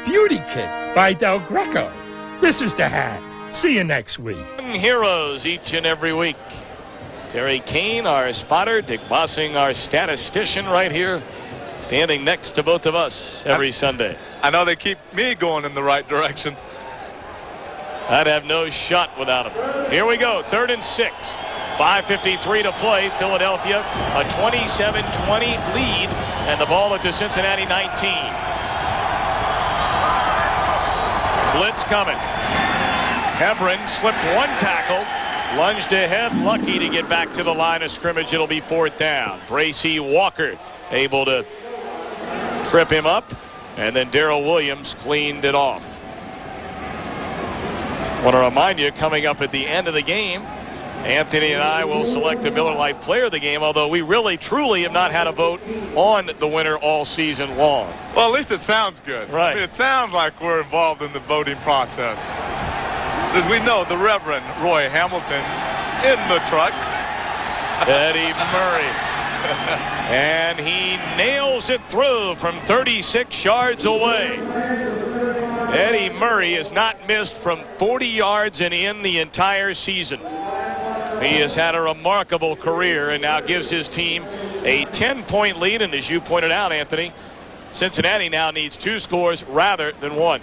Beauty Kit by Del Greco. This is the hat. See you next week. Heroes each and every week. Terry Kane, our spotter, Dick Bossing, our statistician, right here, standing next to both of us every Sunday. I know they keep me going in the right direction. I'd have no shot without him. Here we go, 3rd and 6. 5:53 to play. Philadelphia, a 27-20 lead, and the ball at the Cincinnati 19. Blitz coming. Hebron slipped one tackle, lunged ahead, lucky to get back to the line of scrimmage. It'll be 4th down. Bracy Walker able to trip him up, and then Darrell Williams cleaned it off. Want to remind you, coming up at the end of the game, Anthony and I will select the Miller Lite Player of the Game, although we really, truly have not had a vote on the winner all season long. Well, at least it sounds good. Right. I mean, it sounds like we're involved in the voting process. As we know, the Reverend Roy Hamilton in the truck. Eddie Murray. And he nails it through from 36 yards away. Eddie Murray has not missed from 40 yards and in the entire season. He has had a remarkable career and now gives his team a 10-point lead. And as you pointed out, Anthony, Cincinnati now needs 2 scores rather than 1.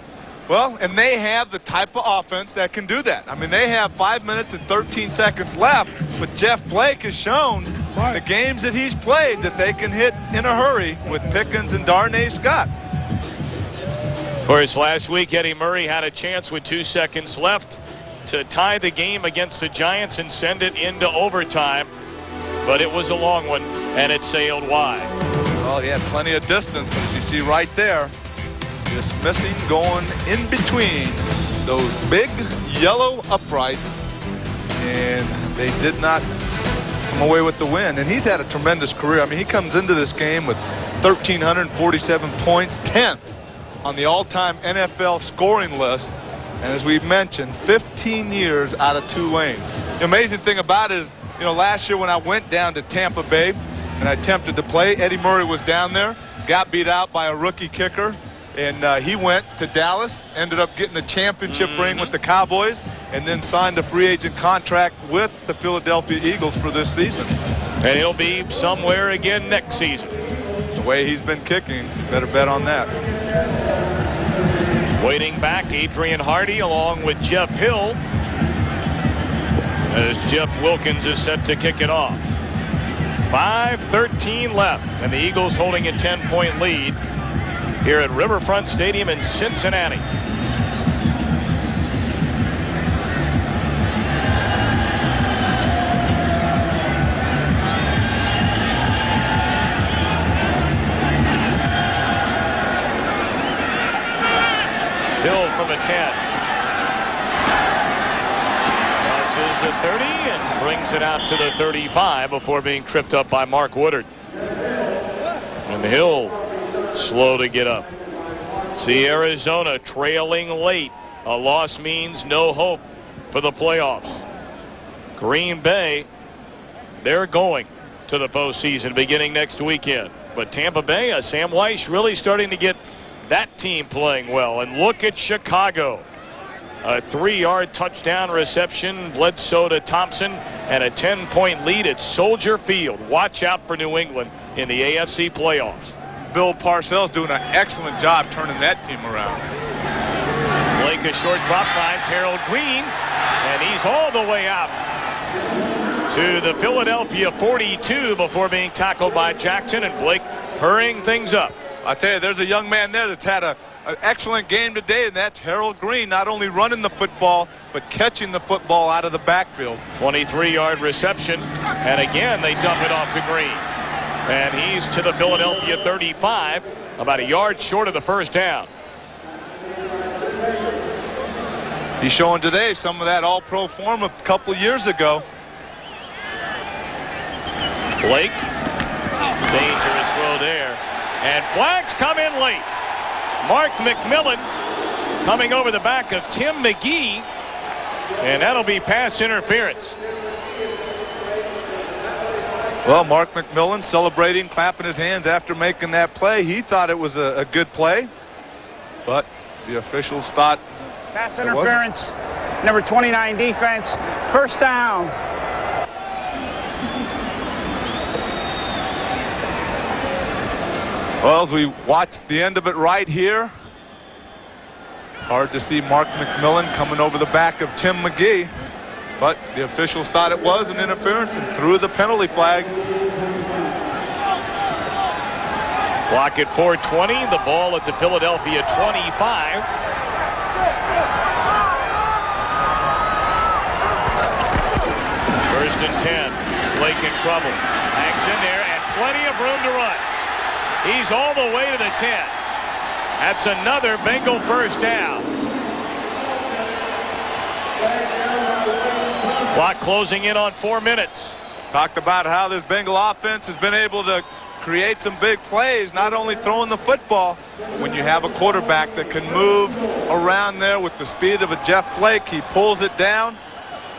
Well, and they have the type of offense that can do that. I mean, they have 5 minutes and 13 seconds left, but Jeff Blake has shown the games that he's played that they can hit in a hurry with Pickens and Darnay Scott. Of course, last week Eddie Murray had a chance with 2 seconds left to tie the game against the Giants and send it into overtime, but it was a long one and it sailed wide. Well, he had plenty of distance, but as you see right there, just missing going in between those big yellow uprights, and they did not come away with the win. And he's had a tremendous career. I mean, he comes into this game with 1,347 points, 10th on the all-time NFL scoring list. And as we've mentioned, 15 years out of Tulane. The amazing thing about it is, you know, last year when I went down to Tampa Bay and I attempted to play, Eddie Murray was down there, got beat out by a rookie kicker, and he went to Dallas, ended up getting a championship ring with the Cowboys, and then signed a free agent contract with the Philadelphia Eagles for this season. And he'll be somewhere again next season. The way he's been kicking, better bet on that. Waiting back, Adrian Hardy along with Jeff Hill as Jeff Wilkins is set to kick it off. 5:13 left, and the Eagles holding a 10-point lead here at Riverfront Stadium in Cincinnati. Hill from a 10. Crosses the 30 and brings it out to the 35 before being tripped up by Mark Woodard. And Hill slow to get up. See Arizona trailing late. A loss means no hope for the playoffs. Green Bay, they're going to the postseason beginning next weekend. But Tampa Bay, Sam Weiss really starting to get that team playing well. And look at Chicago. A 3-yard touchdown reception, Bledsoe to Thompson, and a 10-point lead at Soldier Field. Watch out for New England in the AFC playoffs. Bill Parcells doing an excellent job turning that team around. Blake, a short drop, finds Harold Green, and he's all the way out to the Philadelphia 42 before being tackled by Jackson, and Blake hurrying things up. I tell you, there's a young man there that's had an excellent game today, and that's Harold Green, not only running the football, but catching the football out of the backfield. 23-yard reception, and again they dump it off to Green. And he's to the Philadelphia 35, about a yard short of the first down. He's showing today some of that all-pro form a couple years ago. Blake, dangerous throw there. And flags come in late. Mark McMillan coming over the back of Tim McGee, and that'll be pass interference. Well, Mark McMillan celebrating, clapping his hands after making that play. He thought it was a good play, but the officials thought pass interference, number 29 defense, first down. Well, as we watch the end of it right here, hard to see Mark McMillan coming over the back of Tim McGee, but the officials thought it was an interference and threw the penalty flag. Clock at 4:20. The ball at the Philadelphia 25. First and 10. Blake in trouble. Hangs in there and plenty of room to run. He's all the way to the 10. That's another Bengal first down. Clock closing in on 4 minutes. Talked about how this Bengal offense has been able to create some big plays, not only throwing the football. When you have a quarterback that can move around there with the speed of a Jeff Blake, he pulls it down,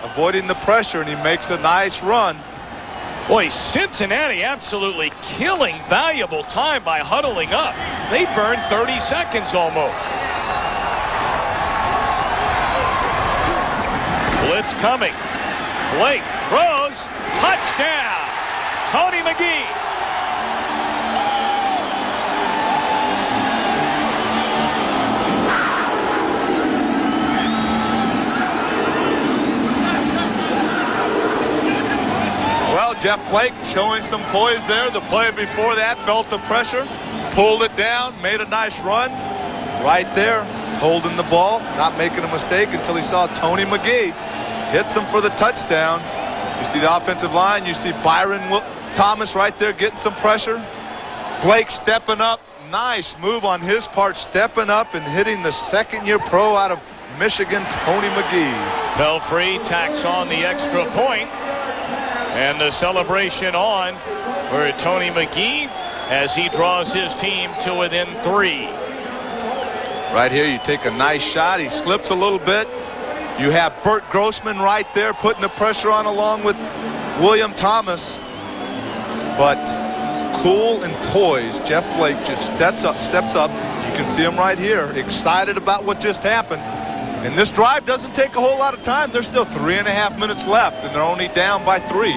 avoiding the pressure, and he makes a nice run. Boy, Cincinnati absolutely killing valuable time by huddling up. They burned 30 seconds almost. Blitz coming. Blake throws. Touchdown. Tony McGee. Well, Jeff Blake showing some poise there. The play before that felt the pressure, pulled it down, made a nice run. Right there, holding the ball, not making a mistake until he saw Tony McGee hits him for the touchdown. You see the offensive line. You see Byron Thomas right there getting some pressure. Blake stepping up. Nice move on his part, stepping up and hitting the second-year pro out of Michigan, Tony McGee. Belfry tacks on the extra point. And the celebration on for Tony McGee as he draws his team to within 3. Right here, you take a nice shot. He slips a little bit. You have Bert Grossman right there putting the pressure on along with William Thomas. But cool and poised, Jeff Blake just steps up. You can see him right here, excited about what just happened. And this drive doesn't take a whole lot of time. There's still 3.5 minutes left, and they're only down by 3.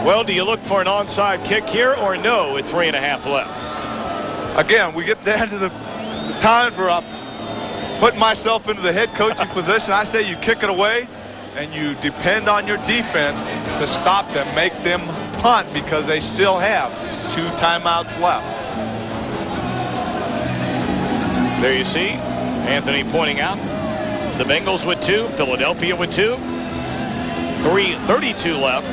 Well, do you look for an onside kick here or no with 3.5 left? Again, we get down to the time for putting myself into the head coaching position. I say you kick it away, and you depend on your defense to stop them, make them punt because they still have 2 timeouts left. There you see Anthony pointing out the Bengals with 2, Philadelphia with 2, 3:32 left,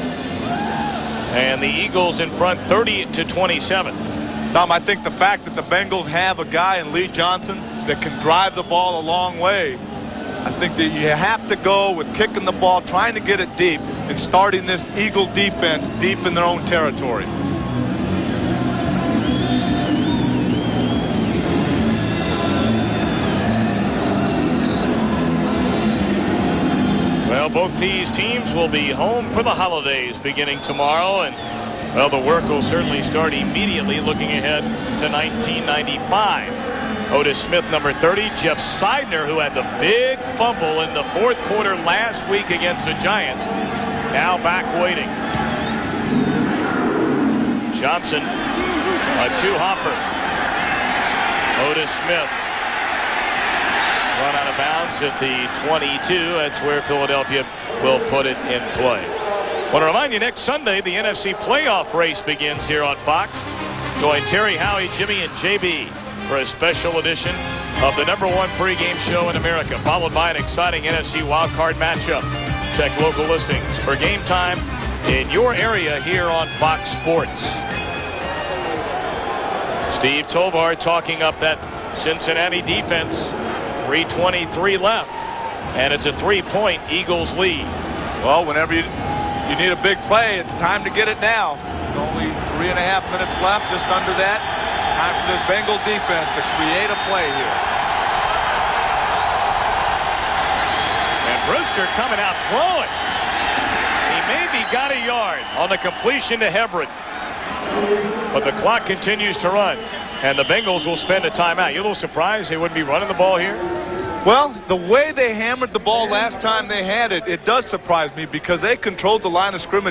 and the Eagles in front 30-27. Tom, I think the fact that the Bengals have a guy in Lee Johnson that can drive the ball a long way, I think that you have to go with kicking the ball, trying to get it deep, and starting this Eagle defense deep in their own territory. Well, both these teams will be home for the holidays beginning tomorrow, and well, the work will certainly start immediately looking ahead to 1995. Otis Smith, number 30. Jeff Seidner, who had the big fumble in the 4th quarter last week against the Giants, now back waiting. Johnson, a 2-hopper. Otis Smith run out of bounds at the 22. That's where Philadelphia will put it in play. I want to remind you, next Sunday, the NFC playoff race begins here on Fox. Join Terry, Howie, Jimmy, and JB for a special edition of the #1 pregame show in America, followed by an exciting NFC wildcard matchup. Check local listings for game time in your area here on Fox Sports. Steve Tovar talking up that Cincinnati defense. 3:23 left, and it's a 3-point Eagles lead. Well, whenever you need a big play, it's time to get it now. There's only 3.5 minutes left, just under that. Time for this Bengal defense to create a play here. And Brewster coming out throwing. He maybe got a yard on the completion to Hebron, but the clock continues to run. And the Bengals will spend a timeout. You're a little surprised they wouldn't be running the ball here? Well, the way they hammered the ball last time they had it, it does surprise me because they controlled the line of scrimmage